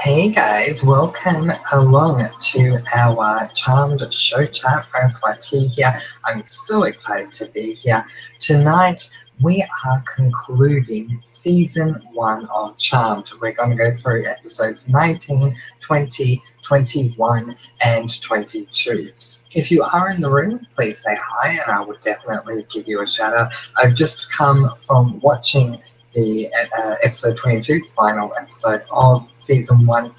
Hey guys, welcome along to our Charmed Show Chat. Francois T here. I'm so excited to be here. Tonight we are concluding Season 1 of Charmed. We're going to go through episodes 19, 20, 21 and 22. If you are in the room, please say hi and I would definitely give you a shout out. I've just come from watching the episode 22, the final episode of season 1.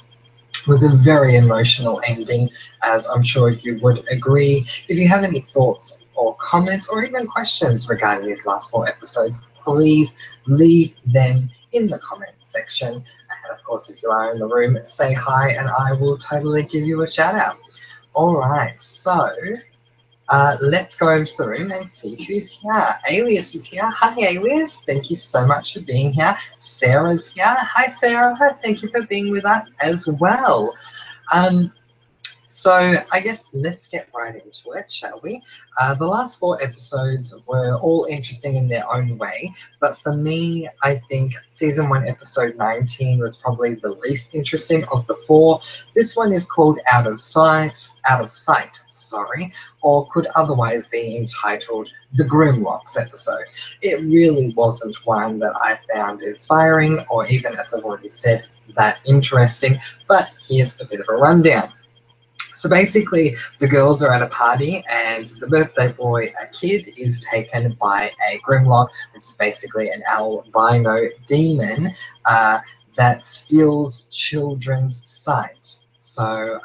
Was a very emotional ending, as I'm sure you would agree. If you have any thoughts or comments or even questions regarding these last 4 episodes, please leave them in the comments section. And of course, if you are in the room, say hi and I will totally give you a shout out. All right, so let's go over to the room and see who's here. Alias is here. Hi, Alias. Thank you so much for being here. Sarah's here. Hi, Sarah. Thank you for being with us as well. So I guess let's get right into it, shall we? The last 4 episodes were all interesting in their own way, but for me, I think season 1, episode 19 was probably the least interesting of the 4. This one is called Out of Sight, or could otherwise be entitled The Grimlocks episode. It really wasn't one that I found inspiring, or even, as I've already said, that interesting, but here's a bit of a rundown. So basically, the girls are at a party and the birthday boy, a kid, is taken by a Grimlock, which is basically an albino demon that steals children's sight. So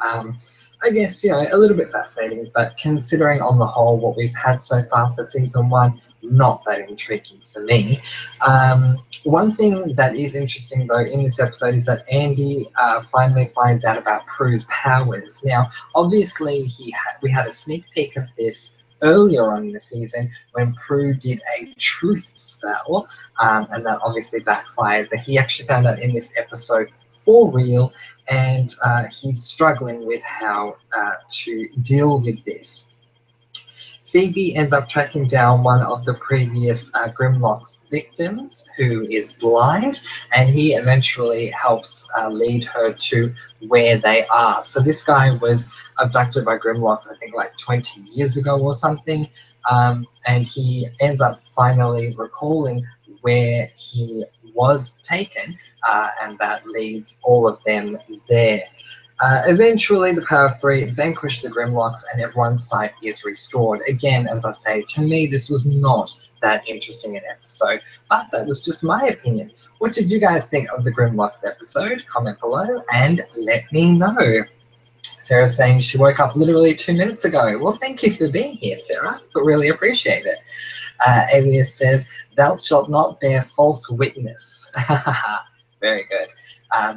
I guess, a little bit fascinating, but considering on the whole what we've had so far for season 1, not that intriguing for me. One thing that is interesting, though, in this episode is that Andy finally finds out about Prue's powers. Now, obviously, we had a sneak peek of this earlier on in the season when Prue did a truth spell, and that obviously backfired, but he actually found out in this episode for real, and he's struggling with how to deal with this. Phoebe ends up tracking down one of the previous Grimlock's victims, who is blind, and he eventually helps lead her to where they are. So this guy was abducted by Grimlocks, I think like 20 years ago or something, and he ends up finally recalling where he was taken, and that leads all of them there. Eventually, the Power of 3 vanquish the Grimlocks and everyone's sight is restored. Again, as I say, to me, this was not that interesting an episode, but that was just my opinion. What did you guys think of the Grimlocks episode? Comment below and let me know. Sarah's saying she woke up literally 2 minutes ago. Well, thank you for being here, Sarah. I really appreciate it. Alias says, "Thou shalt not bear false witness." Very good.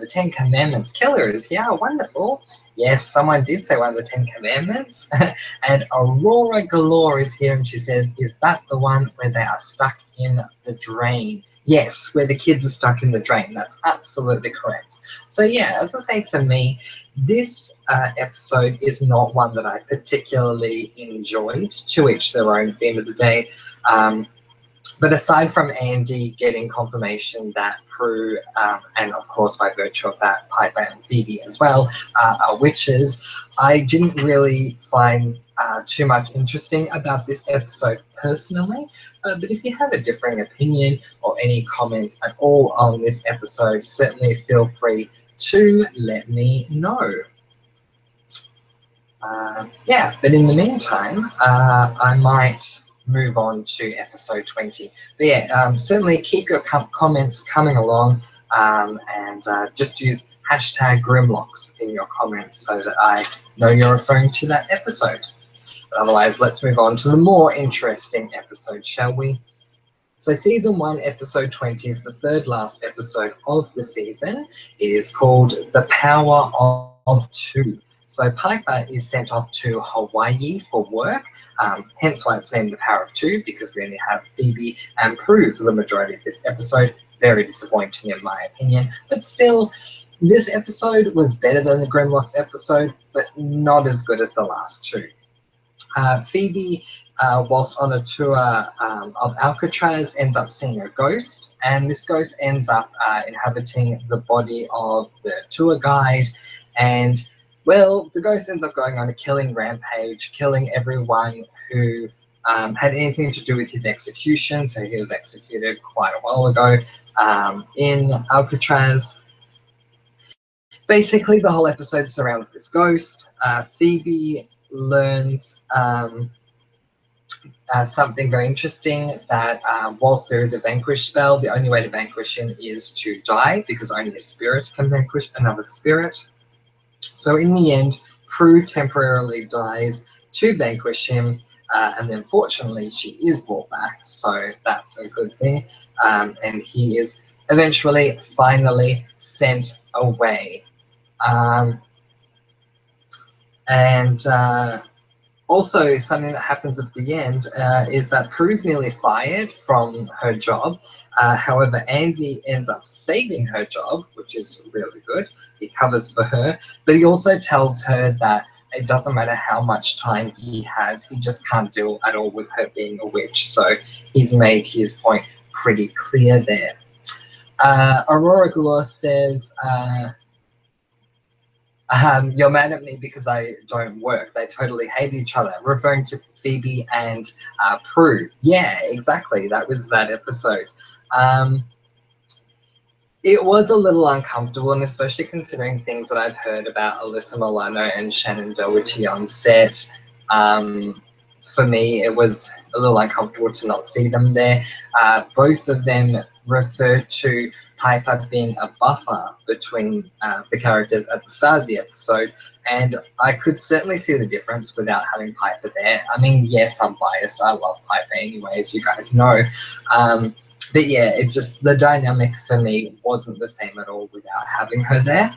The 10 Commandments killer is here. Wonderful. Yes, someone did say one of the 10 Commandments. And Aurora Galore is here, and she says, "Is that the one where they are stuck in the drain?" Yes, where the kids are stuck in the drain. That's absolutely correct. So yeah, as I say, for me, this episode is not one that I particularly enjoyed. To each their own at the end of the day. But aside from Andy getting confirmation that Prue, and of course by virtue of that, Piper and Phoebe as well, are witches, I didn't really find too much interesting about this episode personally. But if you have a differing opinion or any comments at all on this episode, certainly feel free to let me know. Yeah, but in the meantime, I might move on to episode 20. But yeah, certainly keep your comments coming along, and just use hashtag Grimlocks in your comments so that I know you're referring to that episode. But otherwise, let's move on to the more interesting episode, shall we? So season 1, episode 20 is the third last episode of the season. It is called The Power of Two. So Piper is sent off to Hawaii for work, hence why it's named The Power of Two, because we only have Phoebe and Prue for the majority of this episode. Very disappointing in my opinion, but still, this episode was better than the Grimlocks episode, but not as good as the last 2. Phoebe whilst on a tour of Alcatraz, ends up seeing a ghost, and this ghost ends up inhabiting the body of the tour guide, and well, the ghost ends up going on a killing rampage, killing everyone who had anything to do with his execution. So he was executed quite a while ago in Alcatraz. Basically, the whole episode surrounds this ghost. Phoebe learns something very interesting, that whilst there is a vanquish spell, the only way to vanquish him is to die, because only a spirit can vanquish another spirit. So in the end, Prue temporarily dies to vanquish him, and then fortunately she is brought back, so that's a good thing. And he is eventually, finally sent away. Also, something that happens at the end is that Prue's nearly fired from her job. However, Andy ends up saving her job, which is really good. He covers for her, but he also tells her that it doesn't matter how much time he has, he just can't deal at all with her being a witch. So he's made his point pretty clear there. Aurora Gloor says, you're mad at me because I don't work. They totally hate each other, referring to Phoebe and Prue. Yeah, exactly. That was that episode. It was a little uncomfortable, and especially considering things that I've heard about Alyssa Milano and Shannon Doherty on set. For me, it was a little uncomfortable to not see them there. Both of them refer to Piper being a buffer between the characters at the start of the episode, and I could certainly see the difference without having Piper there. I mean, yes, I'm biased. I love Piper anyway, as you guys know. But yeah, it just, the dynamic for me wasn't the same at all without having her there.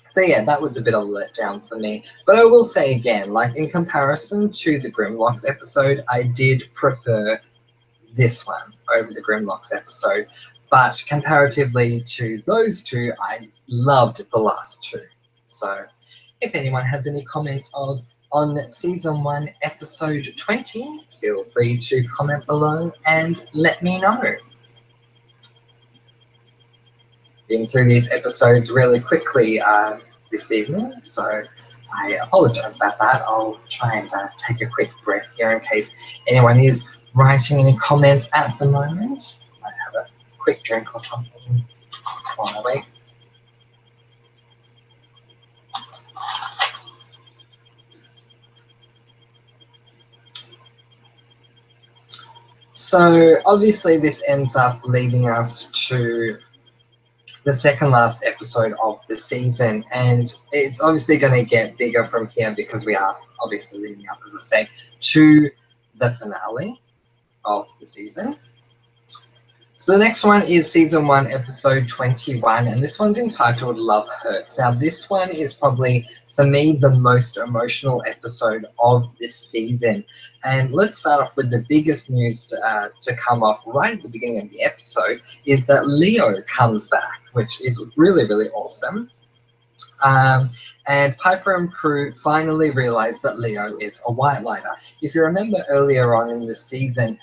So yeah, that was a bit of a letdown for me. But I will say again, like in comparison to the Grimlocks episode, I did prefer this one over the Grimlocks episode. But comparatively to those two, I loved the last two. So if anyone has any comments on season 1, episode 20, feel free to comment below and let me know. Been through these episodes really quickly this evening, so I apologize about that. I'll try and take a quick breath here in case anyone is writing any comments at the moment. Might have a quick drink or something while I wait. So obviously this ends up leading us to the second last episode of the season, and it's obviously going to get bigger from here because we are obviously leading up, as I say, to the finale of the season. So the next one is season 1, episode 21, and this one's entitled Love Hurts. Now this one is probably, for me, the most emotional episode of this season. And let's start off with the biggest news to come off right at the beginning of the episode, is that Leo comes back, which is really, really awesome. And Piper and Prue finally realize that Leo is a White Lighter. If you remember earlier on in the season,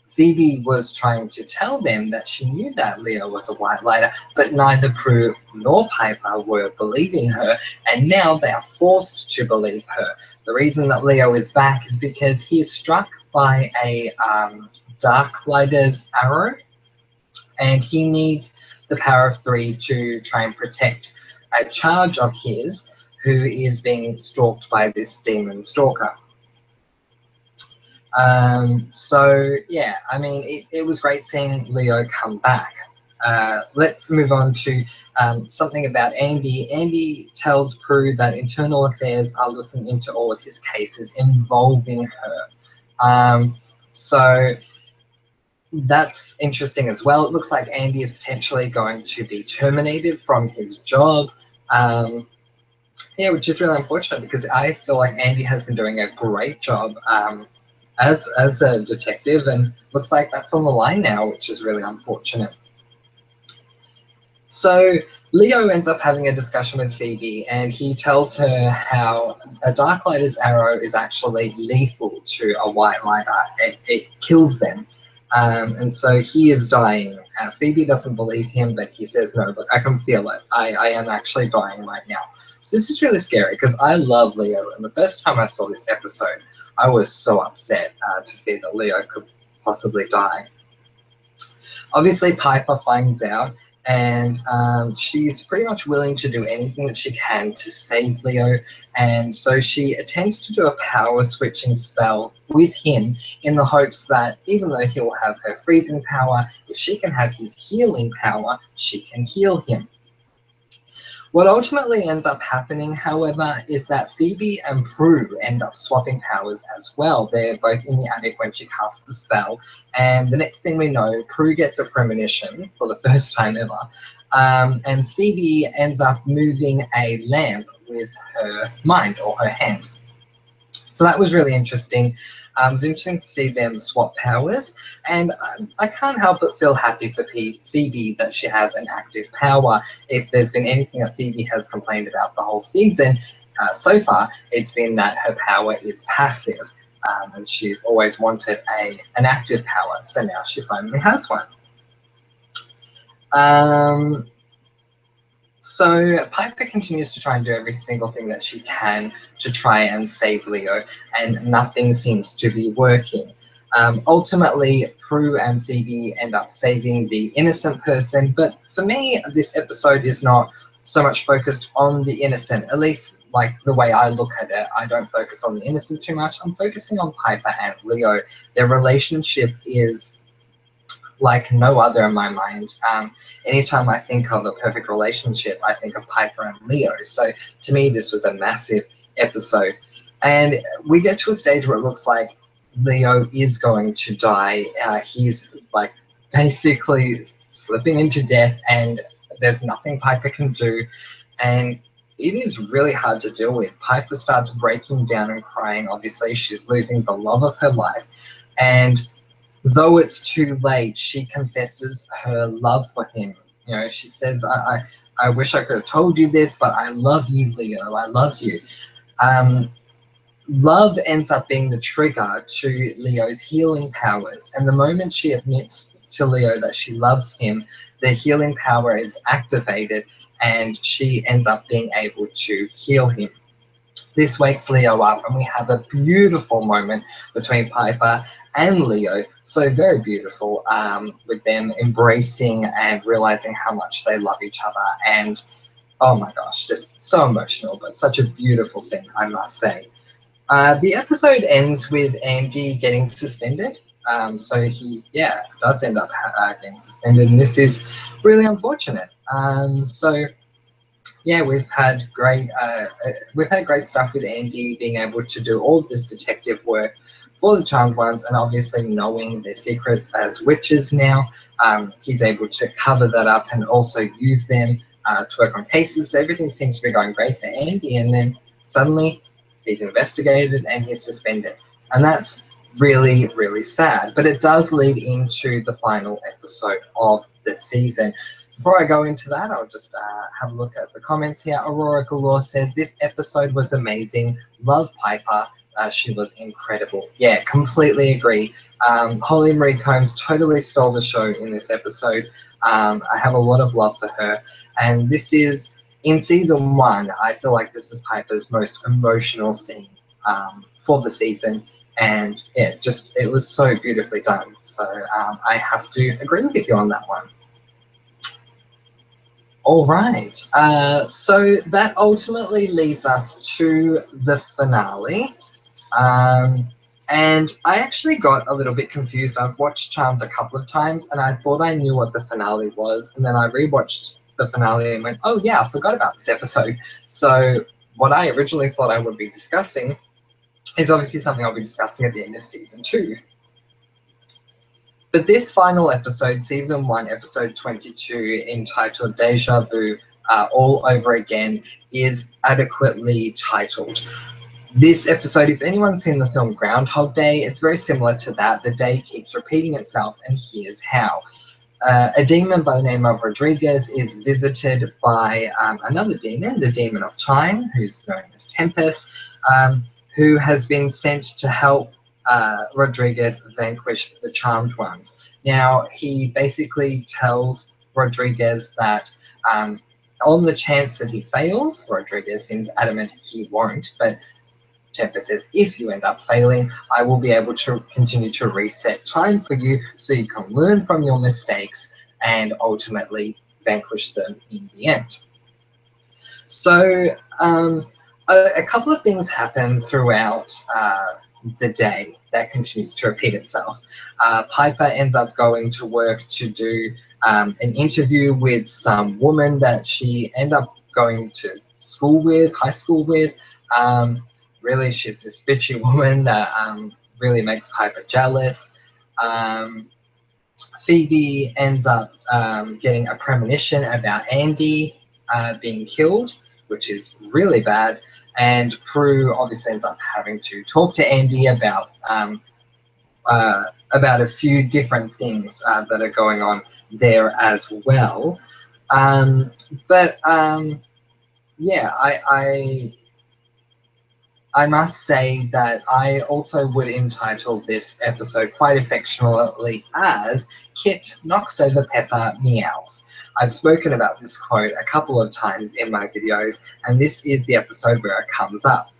Phoebe was trying to tell them that she knew that Leo was a White Lighter, but neither Prue nor Piper were believing her, and now they are forced to believe her. The reason that Leo is back is because he is struck by a Dark Lighter's arrow, and he needs the power of 3 to try and protect a charge of his who is being stalked by this demon stalker. So yeah, I mean, it was great seeing Leo come back. Let's move on to something about Andy. Andy tells Prue that Internal Affairs are looking into all of his cases involving her. So that's interesting as well. It looks like Andy is potentially going to be terminated from his job. Yeah, which is really unfortunate because I feel like Andy has been doing a great job as a detective, and looks like that's on the line now, which is really unfortunate. So Leo ends up having a discussion with Phoebe, and he tells her how a Darklighter's arrow is actually lethal to a White Lighter. It kills them. And so he is dying. Phoebe doesn't believe him, but he says, no, look, I can feel it. I am actually dying right now. So this is really scary because I love Leo. And the first time I saw this episode, I was so upset to see that Leo could possibly die. Obviously, Piper finds out, and she's pretty much willing to do anything that she can to save Leo. And so she attempts to do a power switching spell with him in the hopes that even though he'll have her freezing power, if she can have his healing power, she can heal him. What ultimately ends up happening, however, is that Phoebe and Prue end up swapping powers as well. They're both in the attic when she casts the spell, and the next thing we know, Prue gets a premonition for the first time ever, and Phoebe ends up moving a lamp with her mind or her hand. So that was really interesting. It was interesting to see them swap powers, and I can't help but feel happy for Phoebe that she has an active power. If there's been anything that Phoebe has complained about the whole season so far, it's been that her power is passive, and she's always wanted an active power, so now she finally has one. So Piper continues to try and do every single thing that she can to try and save Leo, and nothing seems to be working. Ultimately, Prue and Phoebe end up saving the innocent person, but for me, this episode is not so much focused on the innocent, at least like the way I look at it. I don't focus on the innocent too much. I'm focusing on Piper and Leo. Their relationship is like no other in my mind. Anytime I think of a perfect relationship, I think of Piper and Leo. So to me, this was a massive episode. And we get to a stage where it looks like Leo is going to die. He's like basically slipping into death, and there's nothing Piper can do. And it is really hard to deal with. Piper starts breaking down and crying. Obviously, she's losing the love of her life. And though it's too late, she confesses her love for him. You know, she says, I wish I could have told you this, but I love you, Leo. I love you. Love ends up being the trigger to Leo's healing powers. And the moment she admits to Leo that she loves him, the healing power is activated, and she ends up being able to heal him. This wakes Leo up, and we have a beautiful moment between Piper and Leo. So very beautiful, with them embracing and realizing how much they love each other. And oh my gosh, just so emotional, but such a beautiful scene, I must say. The episode ends with Andy getting suspended. So he, does end up getting suspended, and this is really unfortunate. Yeah, we've had great stuff with Andy being able to do all of this detective work for the Charmed Ones, and obviously knowing their secrets as witches now, he's able to cover that up and also use them to work on cases. So everything seems to be going great for Andy, and then suddenly he's investigated and he's suspended, and that's really, really sad. But it does lead into the final episode of the season. Before I go into that, I'll just have a look at the comments here. Aurora Galore says, this episode was amazing. Love Piper. She was incredible. Yeah, completely agree. Holly Marie Combs totally stole the show in this episode. I have a lot of love for her. And this is, in season 1, I feel like this is Piper's most emotional scene for the season. And yeah, it was so beautifully done. So I have to agree with you on that one. All right, so that ultimately leads us to the finale. And I actually got a little bit confused. I've watched Charmed a couple of times, and I thought I knew what the finale was, and then I rewatched the finale and went, oh yeah, I forgot about this episode. So what I originally thought I would be discussing is obviously something I'll be discussing at the end of season 2. But this final episode, season 1, episode 22, entitled Deja Vu, All Over Again, is adequately titled. This episode, if anyone's seen the film Groundhog Day, it's very similar to that. The day keeps repeating itself, and here's how. a demon by the name of Rodriguez is visited by another demon, the demon of time, who's known as Tempest, who has been sent to help Rodriguez vanquish the Charmed Ones. Now, he basically tells Rodriguez that on the chance that he fails, Rodriguez seems adamant he won't, but Tempest says, if you end up failing, I will be able to continue to reset time for you so you can learn from your mistakes and ultimately vanquish them in the end. So a couple of things happen throughout the day that continues to repeat itself. Piper ends up going to work to do an interview with some woman that she ended up going to school with, high school with. Really, she's this bitchy woman that really makes Piper jealous. Phoebe ends up getting a premonition about Andy being killed, which is really bad. And Prue obviously ends up having to talk to Andy about a few different things that are going on there as well. Yeah, I must say that I also would entitle this episode quite affectionately as Kit Knocks Over Pepper Meows. I've spoken about this quote a couple of times in my videos, and this is the episode where it comes up.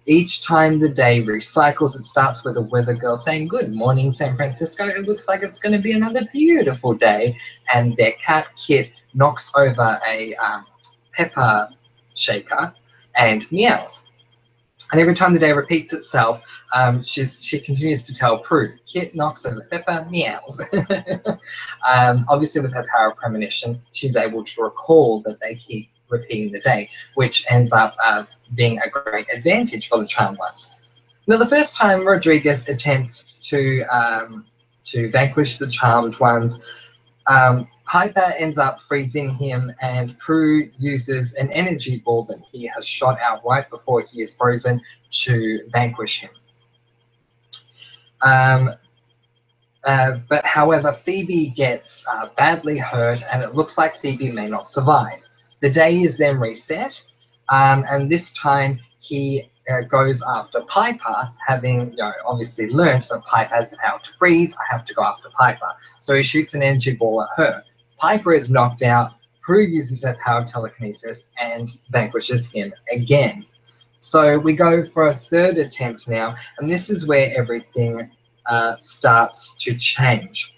Each time the day recycles, it starts with a weather girl saying, "Good morning, San Francisco. It looks like it's going to be another beautiful day." And their cat, Kit, knocks over a pepper shaker and meows. And every time the day repeats itself, she continues to tell Prue, Kit knocks over Pepper, meows. Obviously, with her power of premonition, she's able to recall that they keep repeating the day, which ends up being a great advantage for the Charmed Ones. Now, the first time Rodriguez attempts to vanquish the Charmed Ones, Piper ends up freezing him, and Prue uses an energy ball that he has shot out right before he is frozen to vanquish him. But however, Phoebe gets badly hurt, and it looks like Phoebe may not survive. The day is then reset, and this time he goes after Piper, having obviously learned that Piper has the power to freeze. I have to go after Piper. So he shoots an energy ball at her. Piper is knocked out. Prue uses her power of telekinesis and vanquishes him again. So we go for a third attempt now, and this is where everything starts to change.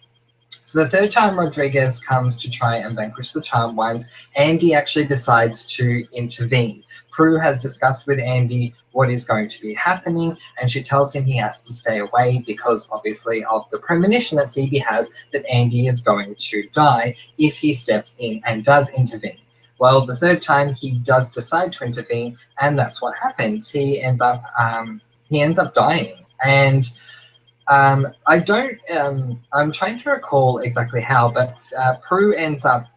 So the third time Rodriguez comes to try and vanquish the Charmed Ones, Andy actually decides to intervene. Prue has discussed with Andy what is going to be happening, and she tells him he has to stay away because obviously of the premonition that Phoebe has that Andy is going to die if he steps in and does intervene. Well, the third time he does decide to intervene, and that's what happens. He ends up dying, and I'm trying to recall exactly how, but Prue ends up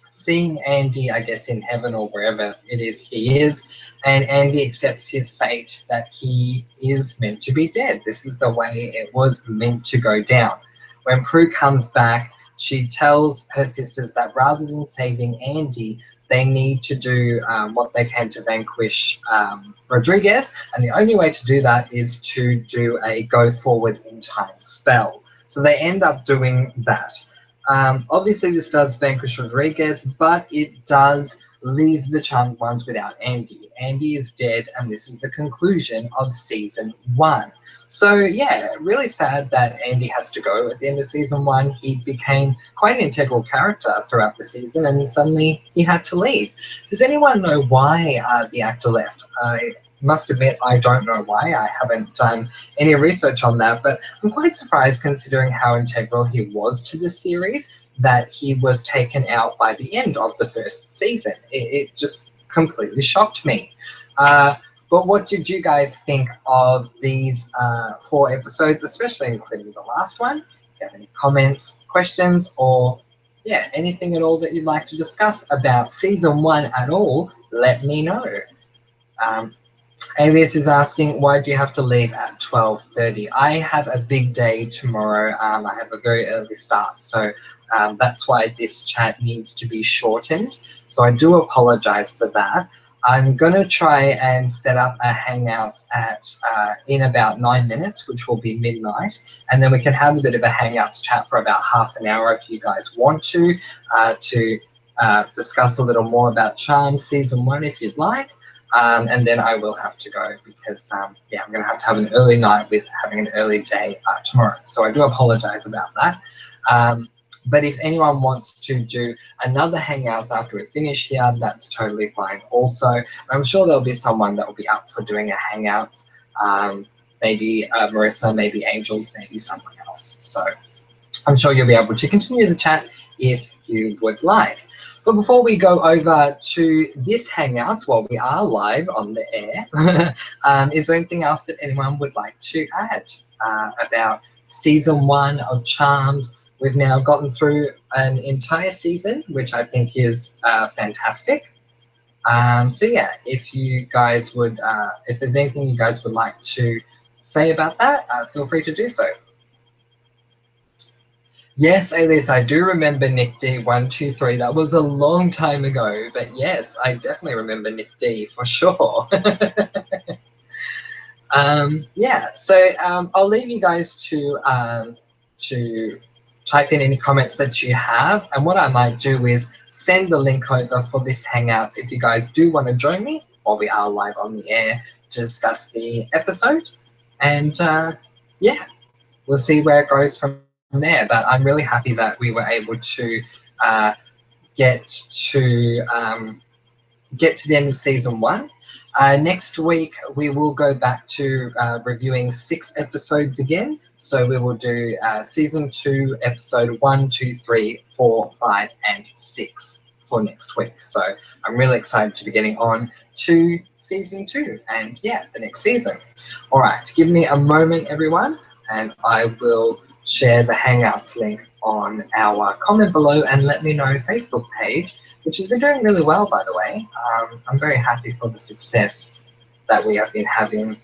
seeing Andy, I guess, in heaven or wherever it is he is, and Andy accepts his fate that he is meant to be dead. This is the way it was meant to go down. When Prue comes back, she tells her sisters that rather than saving Andy, they need to do what they can to vanquish Rodriguez, and the only way to do that is to do a go forward in time spell. So they end up doing that. Obviously, this does vanquish Rodriguez, but it does leave the Charmed Ones without Andy. Andy is dead, and this is the conclusion of season 1. So yeah, really sad that Andy has to go at the end of season 1. He became quite an integral character throughout the season, and suddenly he had to leave. Does anyone know why the actor left? I must admit I don't know why. I haven't done any research on that, but I'm quite surprised considering how integral he was to the series that he was taken out by the end of the first season. It just completely shocked me. But what did you guys think of these 4 episodes, especially including the last one? If you have any comments, questions, or yeah, anything at all that you'd like to discuss about season 1 at all, let me know. Alias is asking, why do you have to leave at 12:30? I have a big day tomorrow. I have a very early start, so that's why this chat needs to be shortened. So I do apologize for that. I'm going to try and set up a Hangout at in about 9 minutes, which will be midnight, and then we can have a bit of a Hangouts chat for about half an hour if you guys want to discuss a little more about Charmed Season 1 if you'd like. And then I will have to go because, yeah, I'm going to have an early night with having an early day tomorrow. So I do apologize about that. But if anyone wants to do another Hangouts after we finish here, that's totally fine also. And I'm sure there'll be someone that will be up for doing a Hangouts. Maybe Marissa, maybe Angels, maybe someone else. So I'm sure you'll be able to continue the chat if you would like. But before we go over to this Hangouts, while we are live on the air, is there anything else that anyone would like to add about Season 1 of Charmed? We've now gotten through an entire season, which I think is fantastic. So yeah, if you guys would, if there's anything you guys would like to say about that, feel free to do so. Yes, Alias, I do remember Nick D 123. That was a long time ago, but yes, I definitely remember Nick D for sure. Yeah, so I'll leave you guys to type in any comments that you have, and what I might do is send the link over for this Hangout if you guys do want to join me while we are live on the air to discuss the episode, and yeah, we'll see where it goes from there. But I'm really happy that we were able to get to the end of Season 1. Next week, we will go back to reviewing 6 episodes again. So we will do Season 2, Episode 1, 2, 3, 4, 5, and 6 for next week. So I'm really excited to be getting on to Season 2 and, yeah, the next season. All right, give me a moment, everyone, and I will share the Hangouts link on our comment below and let me know Facebook page, which has been doing really well, by the way. I'm very happy for the success that we have been having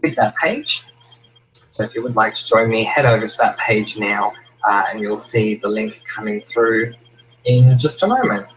with that page. So if you would like to join me, head over to that page now, and you'll see the link coming through in just a moment.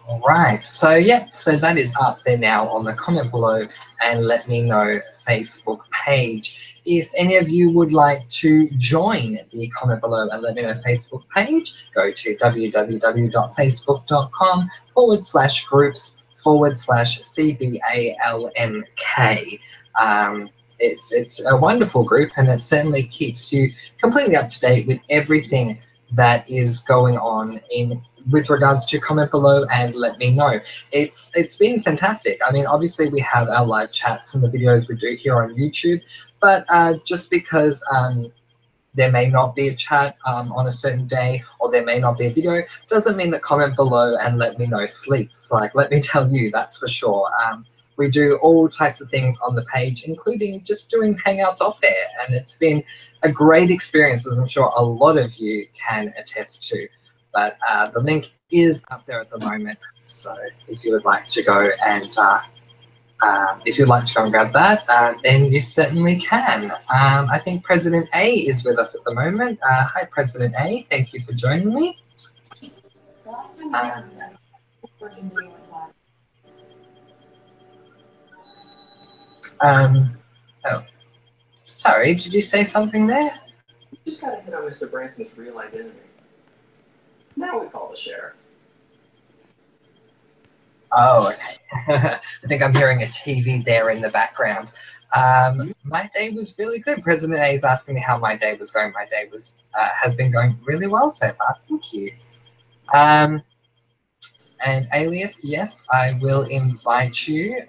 All right, so yeah, so that is up there now on the comment below, and let me know Facebook page. If any of you would like to join the comment below and let me know Facebook page, go to www.facebook.com/groups/CBALMK. It's a wonderful group, and it certainly keeps you completely up to date with everything that is going on with regards to comment below and let me know. It's been fantastic. I mean, obviously we have our live chats and the videos we do here on YouTube, but just because there may not be a chat on a certain day, or there may not be a video, doesn't mean that comment below and let me know sleeps. Like, let me tell you, that's for sure. We do all types of things on the page, including just doing Hangouts off air, and it's been a great experience, as I'm sure a lot of you can attest to. But the link is up there at the moment, so if you would like to go and grab that, then you certainly can. I think President A is with us at the moment. Hi, President A. Thank you for joining me. Oh, sorry, did you say something there? We just got to hit on Mr. Branson's real identity. Now we call the sheriff. Oh, okay. I think I'm hearing a TV there in the background. My day was really good. President A is asking me how my day was going. My day has been going really well so far. Thank you. And Alias, yes, I will invite you.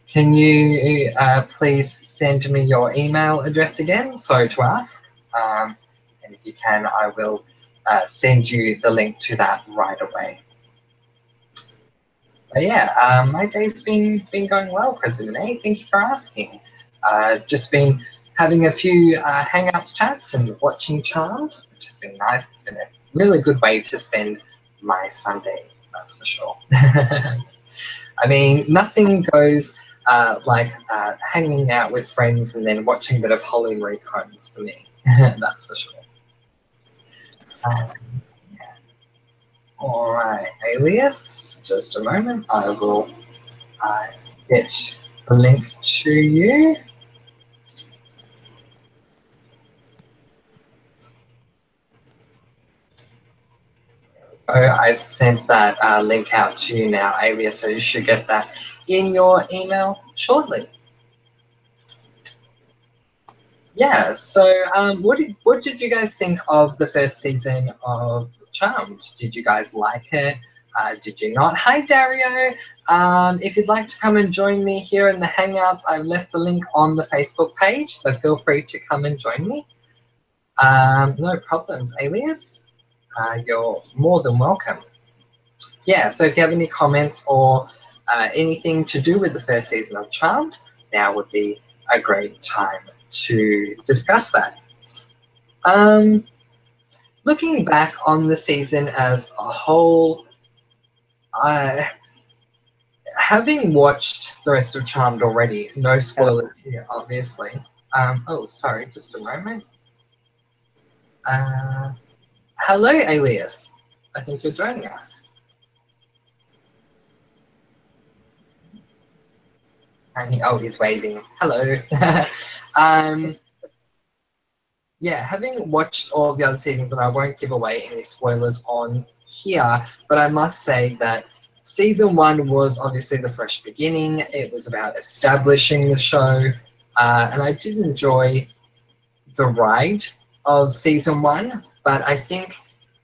Can you please send me your email address again? Sorry to ask. And if you can, I will send you the link to that right away. Yeah, my day's been going well, President A. Thank you for asking. Just been having a few Hangouts chats and watching Charmed, which has been nice. It's been a really good way to spend my Sunday, that's for sure. I mean, nothing goes like hanging out with friends and then watching a bit of Holly Marie Combs for me, that's for sure. Yeah. All right, Alias, just a moment. I will get the link to you. Oh, I've sent that link out to you now, Alias, so you should get that in your email shortly. Yeah, so what did you guys think of the first season of Charmed? Did you guys like it? Did you not? Hi, Dario. If you'd like to come and join me here in the Hangouts, I've left the link on the Facebook page, so feel free to come and join me. No problems, Alias. You're more than welcome. Yeah, so if you have any comments or anything to do with the first season of Charmed, now would be a great time to discuss that. Looking back on the season as a whole, having watched the rest of Charmed already, no spoilers here, obviously. Oh, sorry, just a moment. Hello, Alias. I think you're joining us. And he's waving. Hello. Yeah, having watched all of the other seasons, and I won't give away any spoilers on here, but I must say that season 1 was obviously the fresh beginning. It was about establishing the show, and I did enjoy the ride of season 1, but I think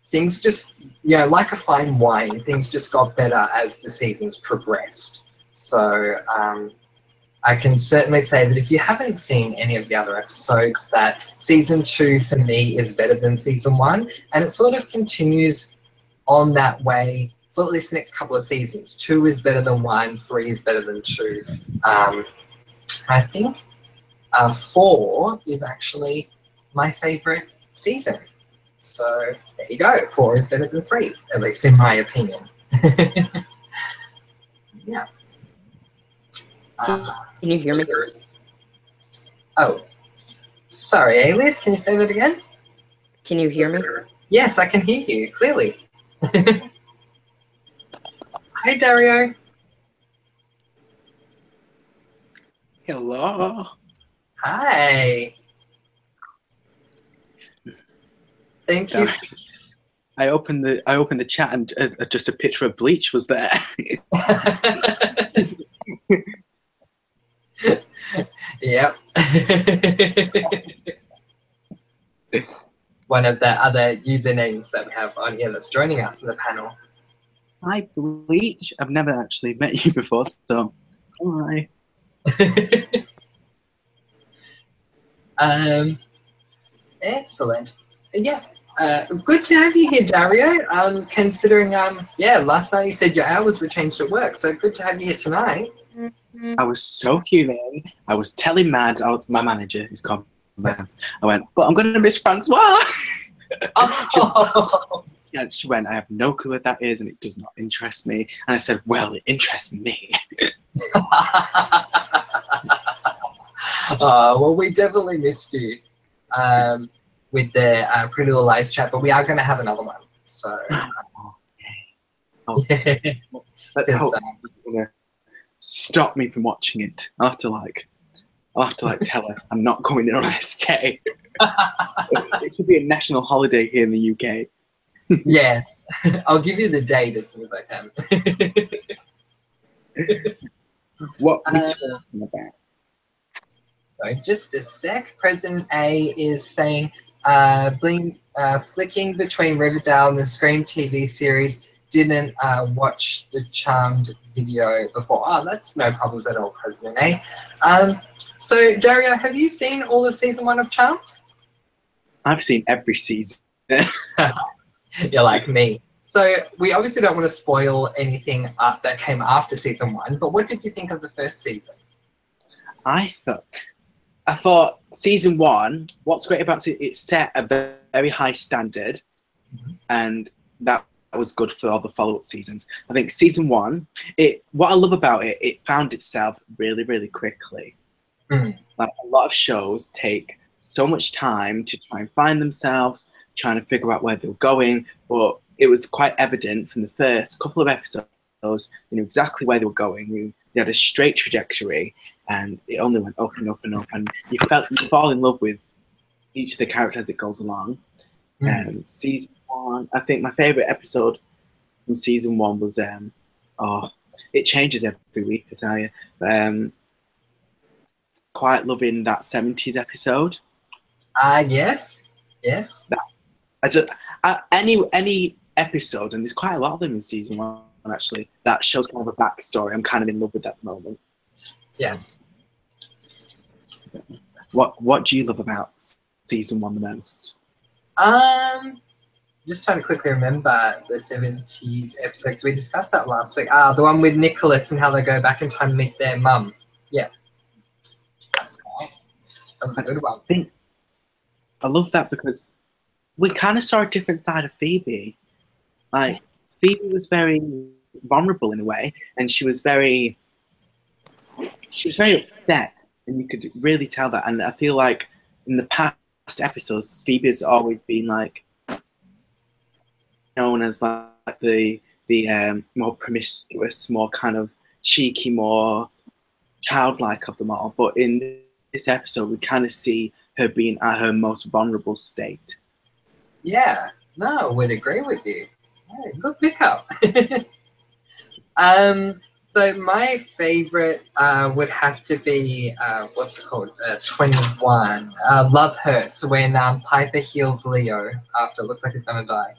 things just, like a fine wine, things just got better as the seasons progressed. So I can certainly say that if you haven't seen any of the other episodes, that season 2 for me is better than season 1, and it sort of continues on that way for at least the next couple of seasons. 2 is better than 1, 3 is better than 2. I think 4 is actually my favourite season. So there you go, 4 is better than 3, at least in my opinion. Yeah. Can you hear me? Oh, sorry, Alias, can you say that again? Can you hear me? Yes, I can hear you, clearly. Hi, Dario. Hello. Hi. Thank you. I opened the chat and just a picture of Bleach was there. Yep. One of the other usernames that we have on here that's joining us in the panel. Hi, Bleach. I've never actually met you before, so hi. Excellent. Yeah. Good to have you here, Dario. Considering, last night you said your hours were changed at work, so good to have you here tonight. I was so fuming. I was telling Mads, my manager, he's called Mads. I went, but I'm going to miss Francois. Oh. She went, I have no clue what that is, and it does not interest me. And I said, well, it interests me. Well, we definitely missed you with the Pretty Little Lies chat, but we are going to have another one. So, okay. Let's hope it's going to stop me from watching it. I'll have to tell her I'm not going in on this day. It should be a national holiday here in the UK. Yes, I'll give you the date as soon as I can. What are we talking about? So just a sec. President A is saying, flicking between Riverdale and the Scream TV series, didn't watch the Charmed video before. Oh, that's no problems at all, President A. So, Dario, have you seen all of season 1 of Charmed? I've seen every season. You're like me. So we obviously don't want to spoil anything that came after season 1, but what did you think of the first season? I thought season 1, what's great about it, it set a very high standard, and that was good for all the follow-up seasons. I think season 1, what I love about it, it found itself really, really quickly. Like, a lot of shows take so much time to try and find themselves, trying to figure out where they're going, but it was quite evident from the first couple of episodes, they knew exactly where they were going. They had a straight trajectory, and it only went up and up and up, and you fall in love with each of the characters that goes along. Season 1, I think my favourite episode from season 1 was it changes every week, I tell you. Quite loving that 70s episode. Yes. Any episode, and there's quite a lot of them in season 1 actually, that shows kind of a backstory. I'm kind of in love with that at the moment. Yeah. What do you love about season 1 the most? Just trying to quickly remember the 70s episodes. We discussed that last week. The one with Nicholas and how they go back in time to meet their mum. Yeah. That's right. That was a good one. I love that because we kind of saw a different side of Phoebe. Like, Phoebe was very vulnerable in a way, and she was very upset, and you could really tell that. And I feel like in the past episodes, Phoebe has always been like known as like the more promiscuous, more kind of cheeky, more childlike of them all. But in this episode, we kind of see her being at her most vulnerable state. Yeah, no, I would agree with you. Yeah, good pickup. So my favorite would have to be what's it called? 21. Love Hurts, when Piper heals Leo after it looks like he's gonna die.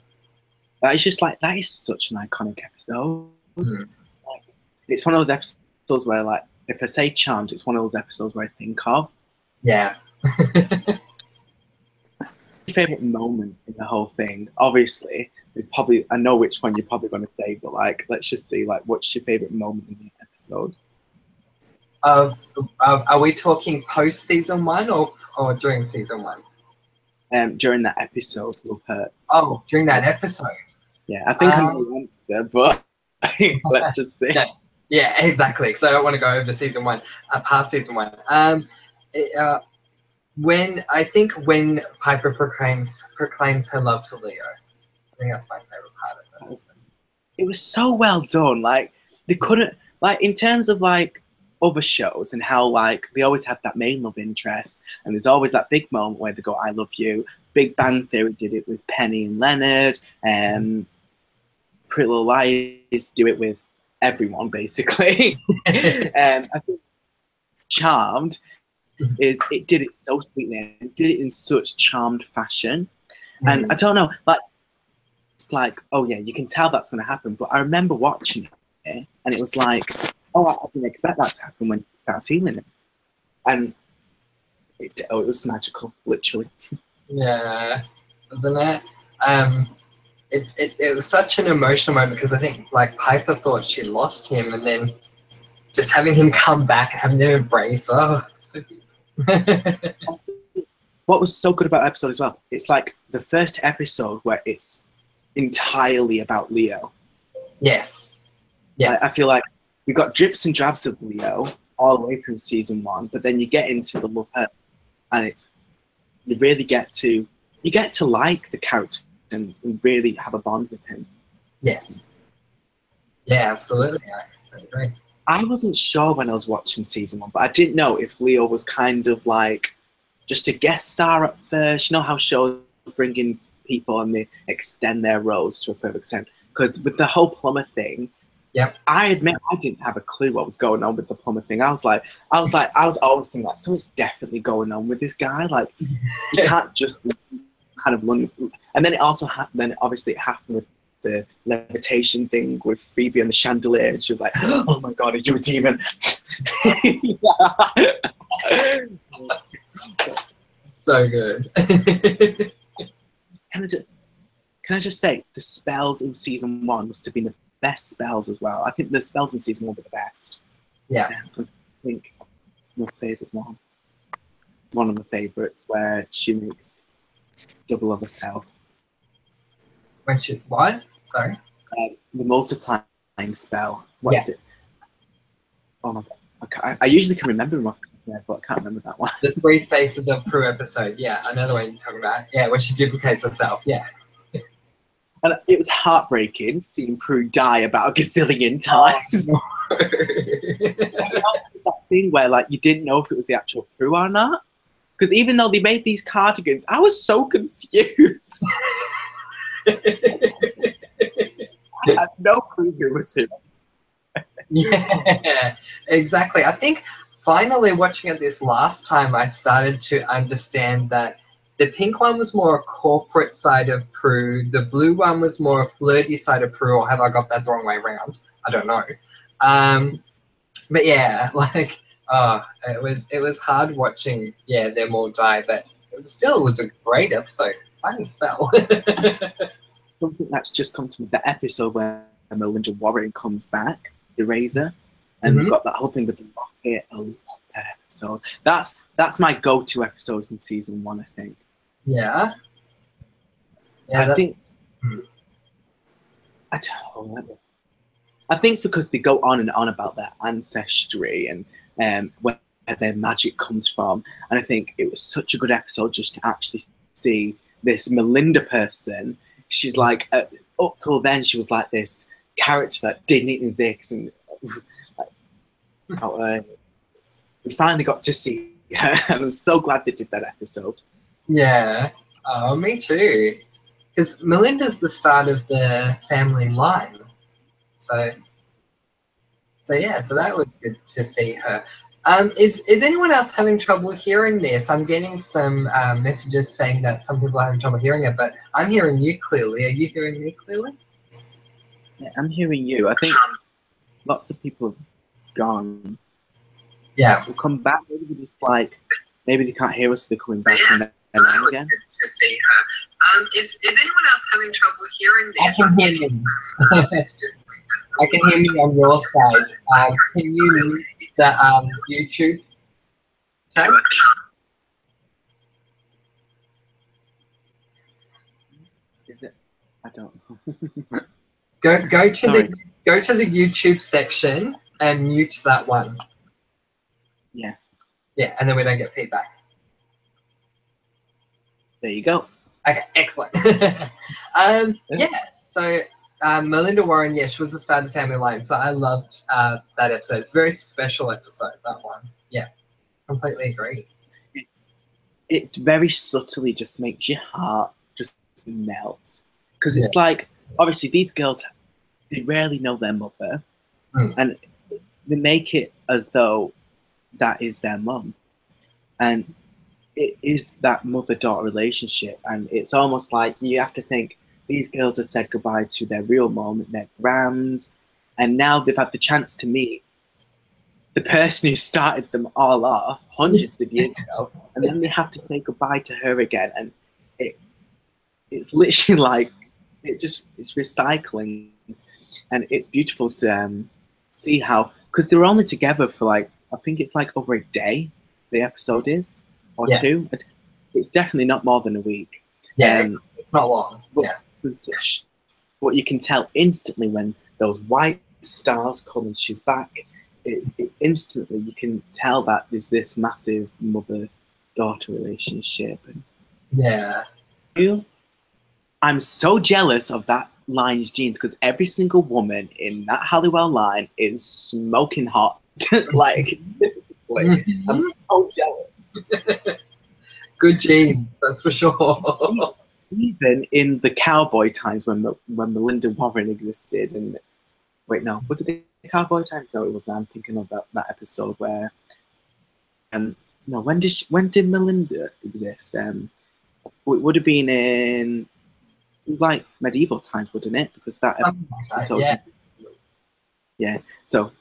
That is just like, that is such an iconic episode. Mm. Like, it's one of those episodes where, like, if I say Charmed, it's one of those episodes where I think of. Yeah. Your favorite moment in the whole thing, obviously, is probably, I know which one you're probably going to say, but like, let's just see, like, what's your favorite moment in the episode? Are we talking post season 1 or during season 1? During that episode, Love Hurts. Oh, during that episode. Yeah, I think I know the answer, but let's just see. Yeah, exactly. Because I don't want to go over season 1, past season 1. When Piper proclaims her love to Leo, I think that's my favorite part of it. It was so well done. Like, they couldn't, like, in terms of like other shows and how like they always had that main love interest, and there's always that big moment where they go, "I love you." Big Bang Theory did it with Penny and Leonard, and Pretty Little Liars do it with everyone basically. I think Charmed it did it so sweetly and did it in such charmed fashion. And I don't know, like, it's like, oh yeah, you can tell that's going to happen. But I remember watching it, and it was like, oh, I didn't expect that to happen when you start seeing it. And it was magical, literally. Yeah, wasn't it? It was such an emotional moment because I think like Piper thought she lost him, and then just having him come back and having them embrace. Oh, so beautiful. What was so good about the episode as well, it's like the first episode where it's entirely about Leo. Yes. Yeah. I feel like we got drips and drabs of Leo all the way through season 1, but then you get into the Love Hurt, and you really get to like the character and really have a bond with him. Yes. Yeah, absolutely. I agree. I wasn't sure when I was watching season 1, but I didn't know if Leo was kind of like just a guest star at first. You know how shows bring in people and they extend their roles to a further extent? Because with the whole plumber thing, yep. I admit I didn't have a clue what was going on with the plumber thing. I was always thinking like, something's definitely going on with this guy. Like, you can't just kind of run. And then it also happened. Then obviously it happened with the levitation thing with Phoebe and the chandelier, and she was like, "Oh my god, are you a demon?" So good. Kind can I just say, the spells in season 1 must have been the best spells as well. I think the spells in season 1 were the best. Yeah. I think my favourite one of the favourites, where she makes double of herself. When she what? Sorry. The multiplying spell. What Yeah. is it? Oh my god! I usually can remember them off the top of my head, but I can't remember that one. The 3 Faces of Prue episode. Yeah, I know the one you're talking about. Yeah, when she duplicates herself. Yeah. And it was heartbreaking seeing Prue die about a gazillion times. Oh, no. And also that thing where like you didn't know if it was the actual Prue or not. Because even though they made these cardigans, I was so confused. I had no clue who was who. Yeah, exactly. I think finally watching it this last time, I started to understand that the pink one was more a corporate side of Prue, the blue one was more a flirty side of Prue, or have I got that the wrong way around? I don't know. But yeah, like, it was hard watching, them all die, but it was a great episode. Funny spell. Something that's just come to me, the episode where Melinda Warren comes back, the Razor, and we've got that whole thing with the rocket. I love that episode. That's my go-to episode in season 1, I think. Yeah. I think I don't know. I think it's because they go on and on about their ancestry and where their magic comes from. And I think it was such a good episode just to actually see this Melinda person. She's like, up till then, she was like this character that didn't exist. And we finally got to see her. And I'm so glad they did that episode. Yeah. Oh, me too. Because Melinda's the start of the family line. So that was good to see her. Is anyone else having trouble hearing this? I'm getting some messages saying that some people are having trouble hearing it, but I'm hearing you clearly. Are you hearing me clearly? Yeah, I'm hearing you. I think lots of people have gone. Yeah. We'll come back. Maybe they're just like, maybe they can't hear us, so they're coming back and then on again. Good to see her. Is anyone else having trouble hearing this? I can hear you. I can hear you on your side. Can you mute the YouTube tab? Is it? I don't know. Go to the YouTube section and mute that one. Yeah. Yeah, and then we don't get feedback. There you go. Okay, excellent. Yeah, so Melinda Warren, she was the star of the family line, so I loved that episode. It's a very special episode, that one. Yeah, completely agree. It very subtly just makes your heart just melt. Because it's like, obviously, these girls, they rarely know their mother, and they make it as though that is their mum. And it is that mother-daughter relationship, and it's almost like you have to think these girls have said goodbye to their real mom, their grams, and now they've had the chance to meet the person who started them all off hundreds of years ago, and then they have to say goodbye to her again, and it's literally like it's recycling, and it's beautiful to see how, because they were only together for like, I think it's like over a day, the episode is. Or 2. It's definitely not more than a week. Yeah, it's not long. What you can tell instantly when those white stars come and she's back, it instantly you can tell that there's this massive mother-daughter relationship. I'm so jealous of that line's genes because every single woman in that Halliwell line is smoking hot. Like, I'm so jealous. Good genes, that's for sure. Even in the cowboy times when Melinda Warren existed, and wait, no, was it the cowboy times? No, it was. I'm thinking of that episode where, no, when did Melinda exist? It would have been in, it was like medieval times, wouldn't it? Because that episode, yeah. So,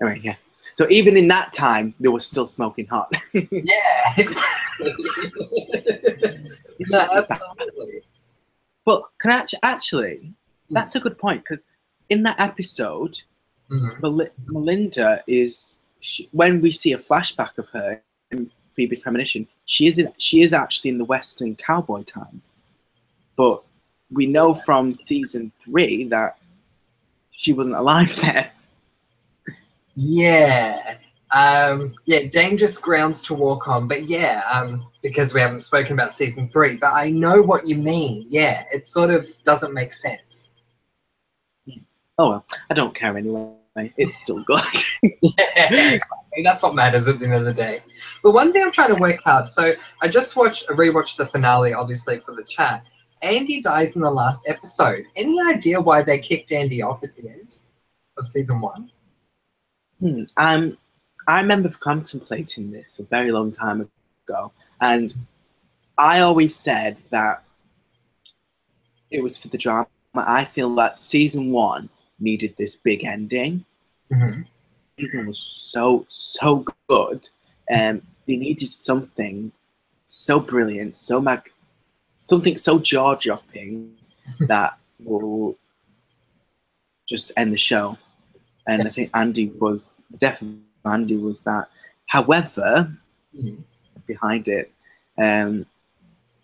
anyway, yeah. So even in that time, they were still smoking hot. Yeah, exactly. No, absolutely. But can I actually, that's a good point, because in that episode, Melinda is, when we see a flashback of her in Phoebe's premonition, she is actually in the Western cowboy times. But we know from season 3 that she wasn't alive then. Yeah. Dangerous grounds to walk on. But yeah, because we haven't spoken about season 3, but I know what you mean. Yeah, it sort of doesn't make sense. Oh well, I don't care anyway. It's still good. Yeah, that's what matters at the end of the day. But one thing I'm trying to work out, so I just rewatched the finale, obviously, for the chat. Andy dies in the last episode. Any idea why they kicked Andy off at the end of season 1? I remember contemplating this a very long time ago, and I always said that it was for the drama. I feel that season 1 needed this big ending. Season was so good. They needed something so brilliant, something so jaw-dropping that will just end the show. And I think Andy was that. However, behind it,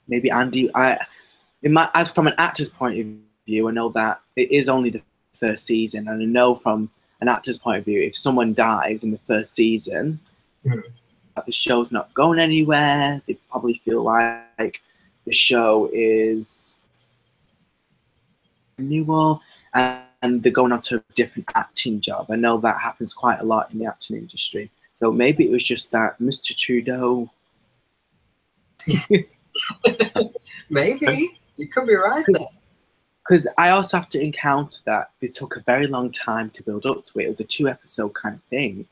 maybe Andy. As from an actor's point of view, I know that it is only the first season, and I know from an actor's point of view, if someone dies in the first season, that the show's not going anywhere. They probably feel like the show is renewal, and they're going on to a different acting job. I know that happens quite a lot in the acting industry. So maybe it was just that Mr. Trudeau. Maybe. You could be right there. Because I also have to encounter that it took a very long time to build up to it. It was a 2-episode kind of thing.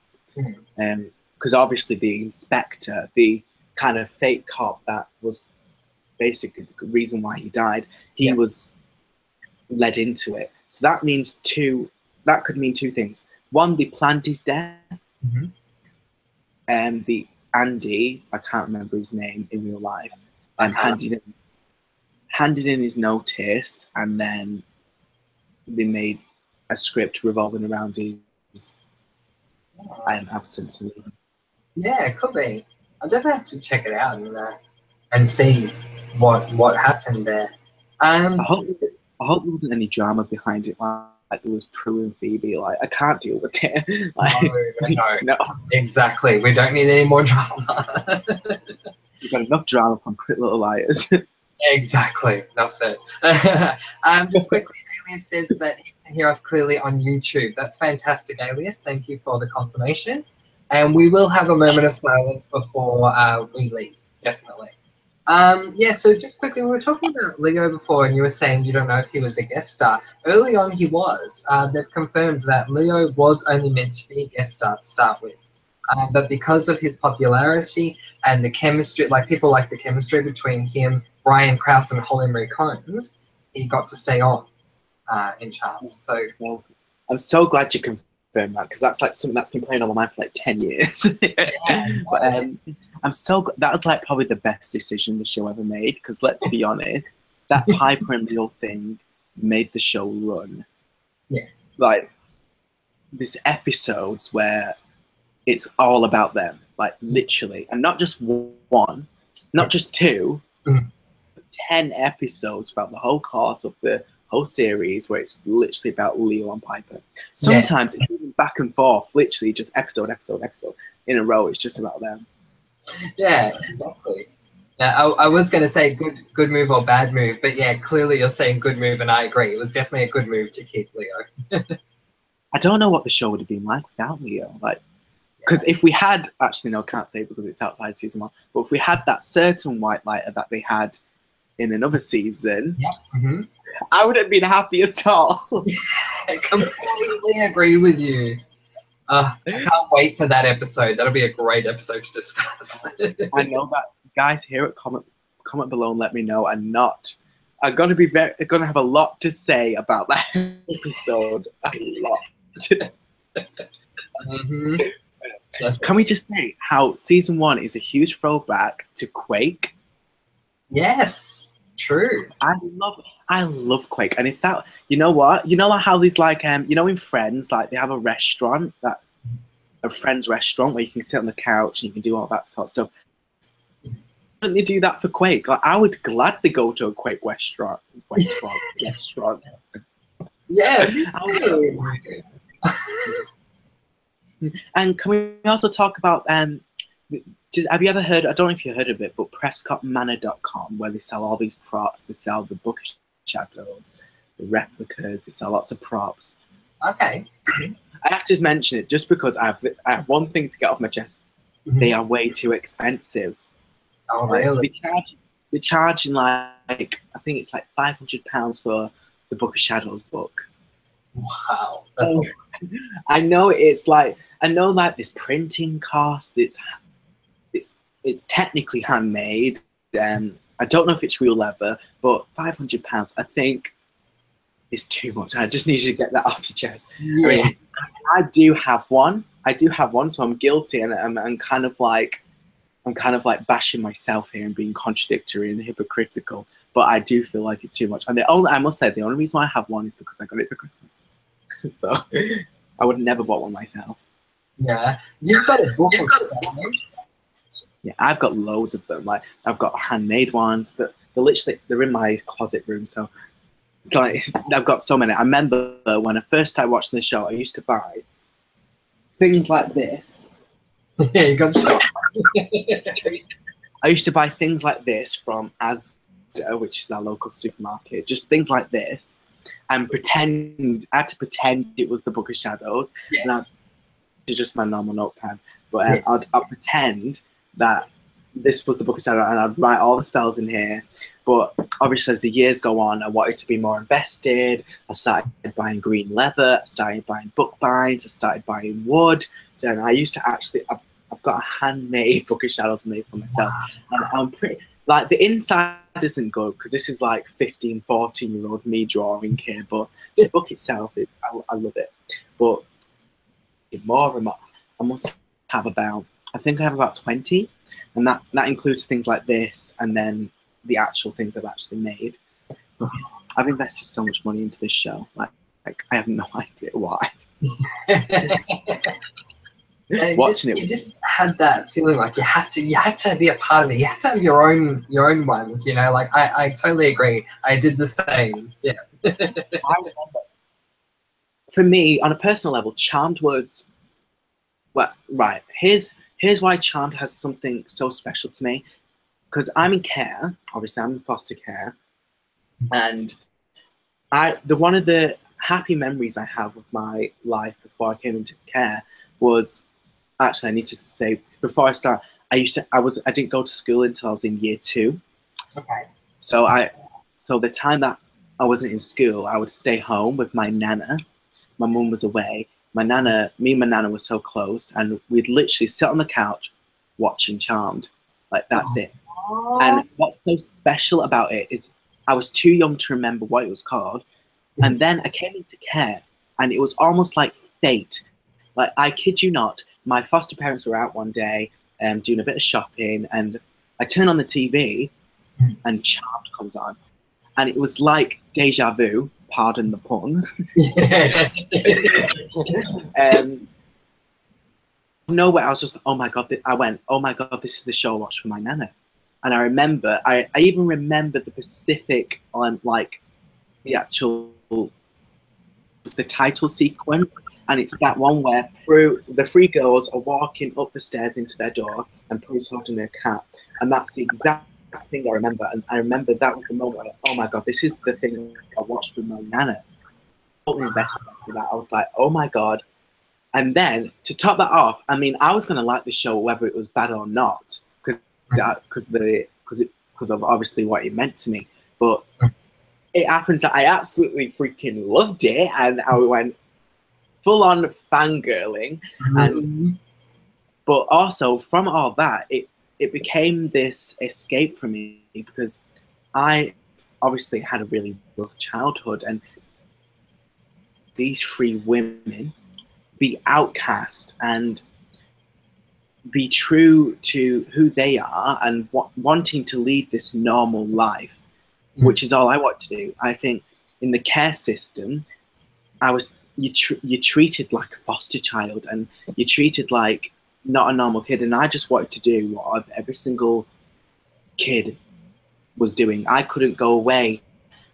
Because obviously the inspector, the kind of fake cop that was basically the reason why he died, he was led into it. So that means that could mean 2 things. One, they planned his death. And the Andy, I can't remember his name in real life, handed in his notice, and then they made a script revolving around his absence. Yeah, it could be. I'll definitely have to check it out and see what happened there. I hope there wasn't any drama behind it, like there was Prue and Phoebe. Like, I can't deal with it. Like, no. Exactly. We don't need any more drama. We've got enough drama from Pretty Little Liars. Exactly. That's it. Just quickly, Alias says that he can hear us clearly on YouTube. That's fantastic, Alias. Thank you for the confirmation. And we will have a moment of silence before we leave, definitely. So just quickly, we were talking about Leo before, and you were saying you don't know if he was a guest star. Early on, he was. They've confirmed that Leo was only meant to be a guest star to start with. But because of his popularity and the chemistry, like people like the chemistry between him, Brian Krause, and Holly Marie Combs, he got to stay on in Charmed. So I'm so glad you confirmed that, because that's like something that's been playing on my mind for like 10 years. But I'm so that was like probably the best decision the show ever made, because let's be honest, that Piper and Leo thing made the show run. Yeah. Like, there's episodes where it's all about them, like literally, and not just one, not just 2, 10 episodes throughout the whole course of the whole series where it's literally about Leo and Piper. Sometimes it's even back and forth, literally just episode in a row. It's just about them. Yeah, exactly. Now, I was going to say good move or bad move, but yeah, clearly you're saying good move, and I agree. It was definitely a good move to keep Leo. I don't know what the show would have been like without Leo. Like, because if we had, actually no, I can't say because it's outside season 1, but if we had that certain white lighter that they had in another season, I wouldn't have been happy at all. I completely agree with you. I can't wait for that episode. That'll be a great episode to discuss. I know that guys here at comment below and let me know. I'm going to have a lot to say about that episode. A lot. Can we just say how season 1 is a huge throwback to Quake? Yes. True. I love Quake. And if that, you know what? You know how these like you know in Friends, like they have a restaurant, that a Friends restaurant where you can sit on the couch and you can do all that sort of stuff. Why don't they do that for Quake? Like I would gladly go to a Quake restaurant. Restaurant. Yeah. And can we also talk about have you ever heard, I don't know if you heard of it, but PrescottManor.com, where they sell all these props. They sell the Book of Shadows, the replicas, they sell lots of props. Okay. I have to mention it just because I have one thing to get off my chest. They are way too expensive. Oh, really? They're charging like, I think it's like £500 for the Book of Shadows book. Wow. I know it's like, this printing cost, it's technically handmade. I don't know if it's real leather, but £500, I think, is too much. I just need you to get that off your chest. Yeah. I mean, I do have one, so I'm guilty, and I'm kind of like bashing myself here and being contradictory and hypocritical. But I do feel like it's too much. And I must say, the only reason why I have one is because I got it for Christmas. So I would never bought one myself. Yeah. You've got a book of Shadows? Yeah, I've got loads of them. Like I've got handmade ones that they're in my closet room. So like I've got so many. I remember when I first started watching the show, I used to buy things like this. Yeah, you got shot. I used to buy things like this from Asda, which is our local supermarket. Just things like this, and I had to pretend it was the Book of Shadows. Yes. And it's just my normal notepad, but I'd pretend that this was the Book of Shadows, and I'd write all the spells in here. But obviously, as the years go on, I wanted to be more invested. I started buying green leather. I started buying book binds. I started buying wood. And I used to I've got a handmade Book of Shadows made for myself. And I'm pretty, like, the inside isn't good because this is like 15, 14-year-old me drawing here. But the book itself, I love it. But more, I must have I think I have about 20. And that includes things like this and then the actual things I've actually made. I've invested so much money into this show. Like I have no idea why. Watching it, you just had that feeling like you had to be a part of it. You had to have your own ones. You know, like I totally agree. I did the same. Yeah. I remember, for me, on a personal level, Charmed was, well, right. Here's why Charmed has something so special to me. Because I'm in care, obviously I'm in foster care, and one of the happy memories I have of my life before I came into care was, actually I need to say before I start, I didn't go to school until I was in year 2. Okay. So the time that I wasn't in school, I would stay home with my nana. My mum was away. Me and my nana were so close, and we'd literally sit on the couch watching Charmed. Like that's it. And what's so special about it is I was too young to remember what it was called. And then I came into care, and it was almost like fate. Like, I kid you not, my foster parents were out one day doing a bit of shopping, and I turn on the TV, and Charmed comes on. And it was like deja vu, pardon the pun. Nowhere, I was just, oh my God, this is the show I watched for my nana. And I remember, I even remember the specific, like, the actual, was the title sequence. And it's that one where the 3 girls are walking up the stairs into their door and Prue's holding their cat. And that's the exact thing I remember. And I remember that was the moment where, oh my God, this is the thing I watched with my nana. Totally invested after that. I was like, oh my God. And then to top that off, I mean, I was going to like the show whether it was bad or not, because of obviously what it meant to me. But it happens that I absolutely freaking loved it, and I went full on fangirling. But also from all that, it became this escape for me, because I obviously had a really rough childhood, and these 3 women be outcast and be true to who they are and wanting to lead this normal life which is all I want to do. I think in the care system, you're treated like a foster child, and you're treated like not a normal kid. And I just wanted to do what every single kid was doing. I couldn't go away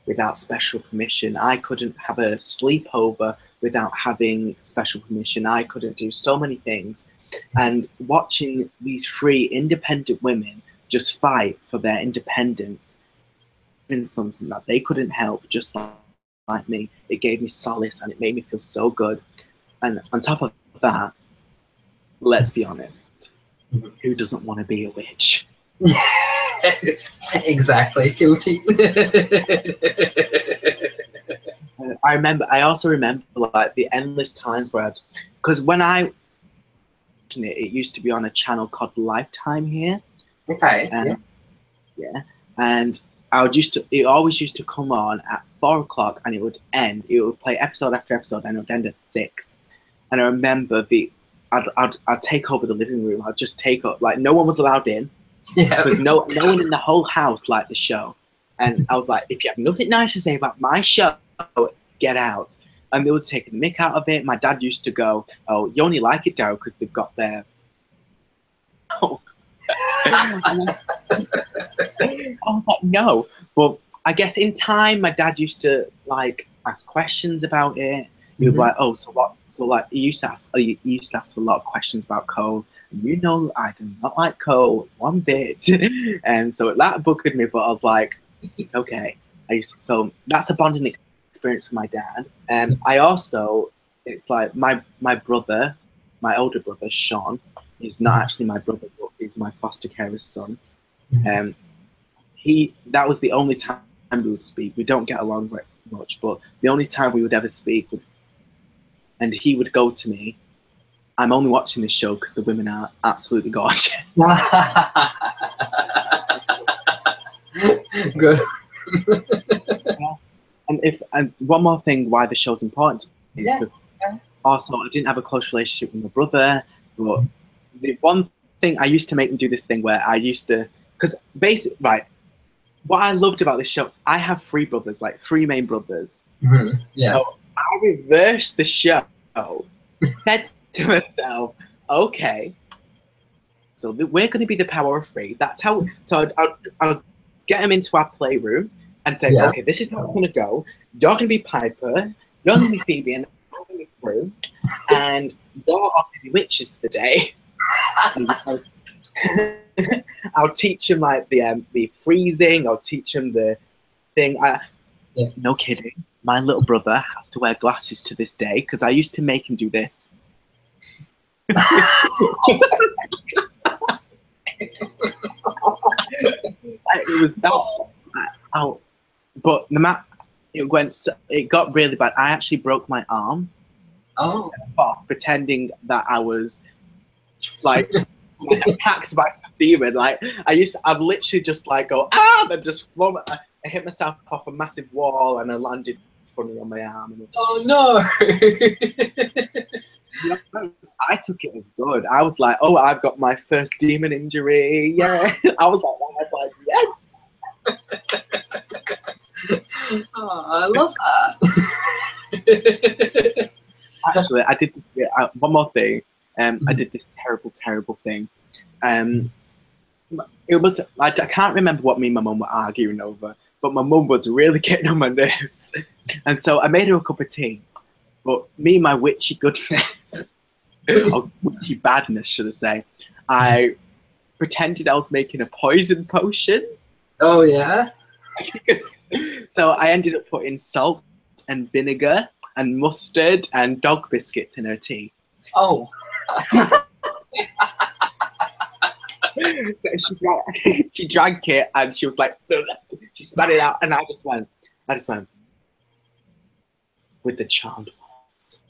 without special permission. I couldn't have a sleepover without having special permission. I couldn't do so many things. And watching these 3 independent women just fight for their independence in something that they couldn't help, just like me, it gave me solace and it made me feel so good. And on top of that, let's be honest, who doesn't want to be a witch? Exactly, guilty. I also remember like the endless times where because when it used to be on a channel called Lifetime here. Okay. Yeah. And it always used to come on at 4 o'clock and it would end. It would play episode after episode and it would end at 6. And I remember I'd take over the living room. I'd just take up, like, no one was allowed in. Yeah. Because no one in the whole house liked the show. And I was like, if you have nothing nice to say about my show, get out. And they would take the mick out of it. My dad used to go, oh, you only like it, Daryl, because they've got their... Oh. I was like, no. But I guess in time, my dad used to, like, ask questions about it. He would be like, oh, so what? So, like, he used to ask a lot of questions about Cole. And you know, I do not like Cole one bit. And so that buggered me, but I was like, it's okay. So that's a bonding experience with my dad. And I also, it's like my brother, my older brother, Sean, he's not actually my brother, but he's my foster carer's son. That was the only time we would speak. We don't get along very much, but the only time we would ever speak and he would go to me, I'm only watching this show because the women are absolutely gorgeous. Good. And one more thing why the show's important is because also I didn't have a close relationship with my brother, but the one thing I used to make him do this thing where I used to, because basically, right, what I loved about this show, I have 3 brothers, like 3 main brothers. Yeah. So I reversed the show, said to myself, okay, so we're going to be the power of 3. That's how, so I'll get them into our playroom and say, okay, this is how it's going to go. You're going to be Piper, you're going to be Phoebe, and I'm going to be Prue, and you're going to be witches for the day. I'll teach him like the freezing. I'll teach him the thing. No kidding. My little brother has to wear glasses to this day because I used to make him do this. It was that. But the it got really bad. I actually broke my arm. Oh. Pretending that I was like attacked by some demon. Like I'd literally just like go then just I hit myself off a massive wall and I landed funny on my arm. Oh no! I took it as good. I was like, oh, I've got my first demon injury. Yeah, I was like, yes. Oh, I love that. Actually, I did one more thing. I did this terrible thing. It was I can't remember what me and my mum were arguing over, but my mum was really getting on my nerves, and so I made her a cup of tea. But me and my witchy goodness, or witchy badness, should I say, I pretended I was making a poison potion. Oh yeah. So I ended up putting salt and vinegar and mustard and dog biscuits in her tea. Oh. She drank it and she was like, she spat it out, and I just went, with the charmed ones.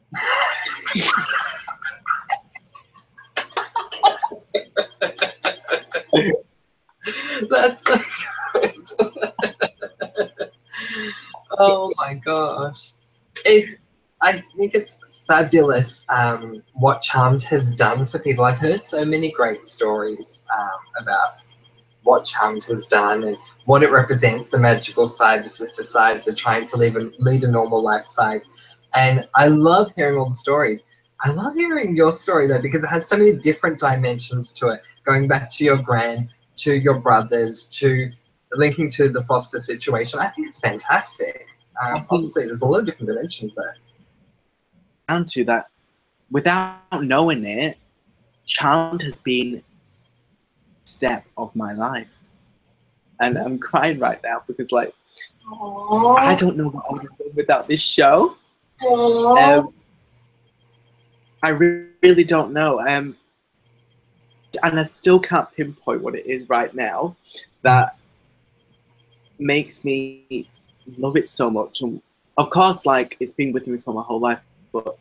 That's so good. Oh my gosh. I think it's fabulous what Charmed has done for people. I've heard so many great stories about what Charmed has done and what it represents, the magical side, the sister side, the trying to lead a normal life side. And I love hearing all the stories. I love hearing your story though, because it has so many different dimensions to it, going back to your gran, to your brothers, to linking to the foster situation. I think it's fantastic. Obviously, there's a lot of different dimensions there. Down to that, without knowing it, Charmed has been a step of my life. And I'm crying right now because, like, Aww. I don't know what I would have done without this show. I really don't know. And I still can't pinpoint what it is right now that makes me love it so much. And of course, like, it's been with me for my whole life, but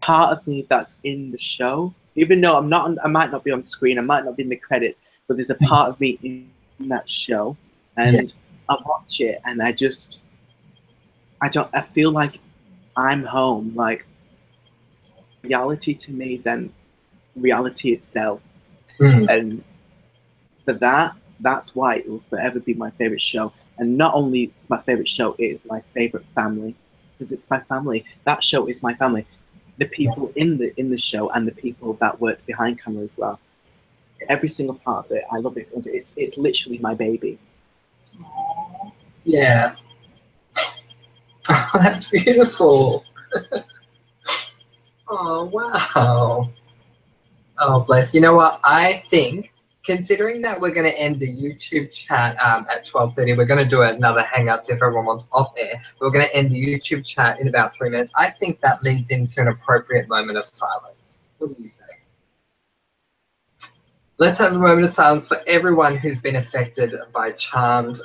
part of me that's in the show, even though I might not be on screen, I might not be in the credits, but there's a part of me in that show, and I watch it and I feel like I'm home. Like, reality to me than reality itself. And for that's why it will forever be my favorite show. And not only it's my favorite show, it is my favorite family, because it's my family. That show is my family. The people in the show and the people that work behind camera as well. Every single part of it, I love it. It's literally my baby. Yeah. Oh, that's beautiful. Oh, wow. Oh, bless. You know what? I think, considering that we're going to end the YouTube chat at 12:30, we're going to do another Hangouts if everyone wants off air. We're going to end the YouTube chat in about 3 minutes. I think that leads into an appropriate moment of silence. What do you say? Let's have a moment of silence for everyone who's been affected by Charmed.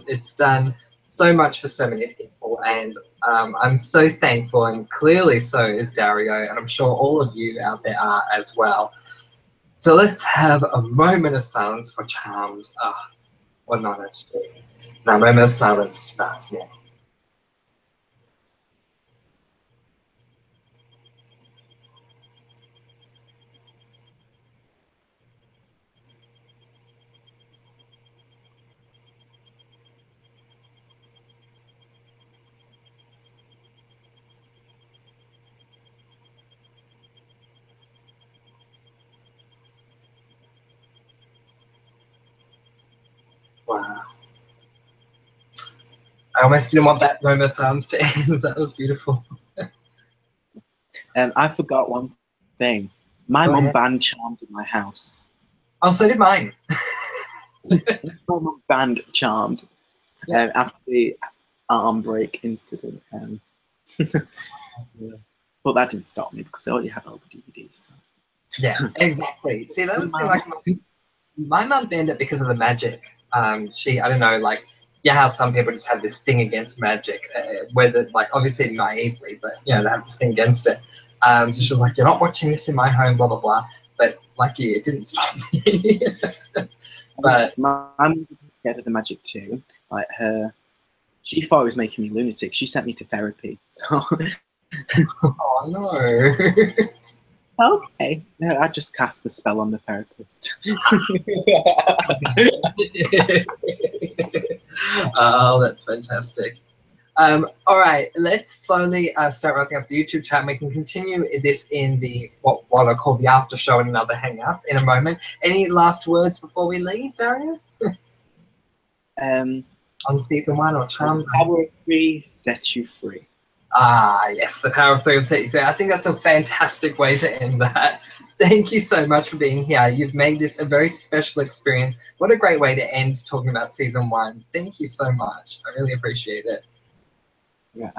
It's done so much for so many people, and I'm so thankful, and clearly so is Dario, and I'm sure all of you out there are as well. So let's have a moment of silence for Charmed. What an honor to do. Now, moment of silence starts now. Wow. I almost didn't want that moment of silence to end. That was beautiful. And I forgot one thing. My Go mum ahead. banned Charmed in my house. Oh, so did mine. My mum banned Charmed after the arm break incident. But that didn't stop me because I already had all the DVDs. So. Yeah, exactly. See, that was the thing, like my mum banned it because of the magic. I don't know, like, yeah, how some people just have this thing against magic, whether, like, obviously naively, but, you know, they have this thing against it. So she was like, you're not watching this in my home, blah, blah, blah. But, like, yeah, it didn't stop me. But my mum was scared of the magic too. Like, she thought it was making me lunatic. She sent me to therapy. So. Oh, no. Okay. No, I just cast the spell on the therapist. Oh, that's fantastic. All right, let's slowly start wrapping up the YouTube chat. We can continue this in the what I call the after show and another Hangouts in a moment. Any last words before we leave, Dario? On season 1 or Charmed? Power of 3 sets you free. Ah, yes, the power of 3 will set you free. I think that's a fantastic way to end that. Thank you so much for being here. You've made this a very special experience. What a great way to end talking about season 1. Thank you so much. I really appreciate it. Yeah,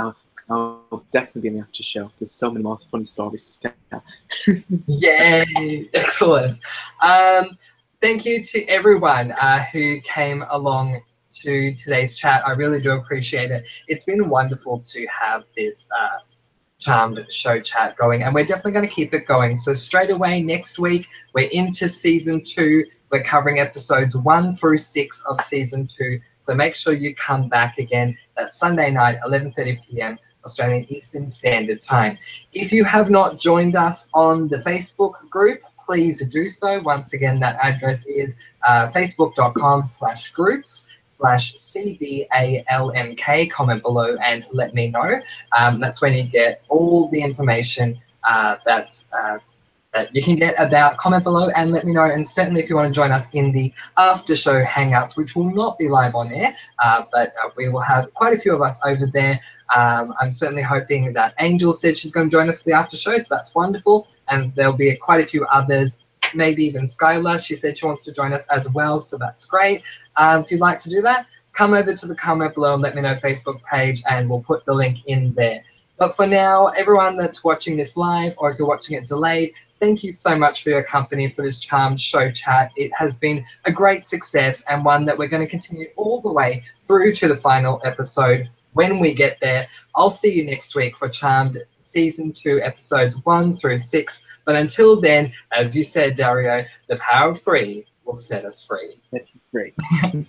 I'll definitely be in the after show. There's so many more fun stories to tell. Yay! Excellent. Thank you to everyone who came along to today's chat. I really do appreciate it. It's been wonderful to have this Charmed show chat going, and we're definitely going to keep it going. So straight away next week, we're into season 2. We're covering episodes 1 through 6 of season 2. So make sure you come back again. That's Sunday night, 11:30 p.m. Australian Eastern Standard Time. If you have not joined us on the Facebook group, please do so. Once again, that address is facebook.com/groups/CBALMK. Comment below and let me know. That's when you get all the information that you can get about. Comment below and let me know. And certainly if you want to join us in the after show hangouts, which will not be live on air, but we will have quite a few of us over there. I'm certainly hoping that Angel said she's going to join us for the after show, so that's wonderful. And there'll be quite a few others, maybe even Skylar. She said she wants to join us as well, so that's great. If you'd like to do that, come over to the comment below and let me know Facebook page, and we'll put the link in there. But for now, everyone that's watching this live, or if you're watching it delayed, thank you so much for your company for this Charmed show chat. It has been a great success, and one that we're going to continue all the way through to the final episode when we get there. I'll see you next week for Charmed Season 2, Episodes 1 through 6. But until then, as you said, Dario, the power of 3 will set us free. Great. Bye.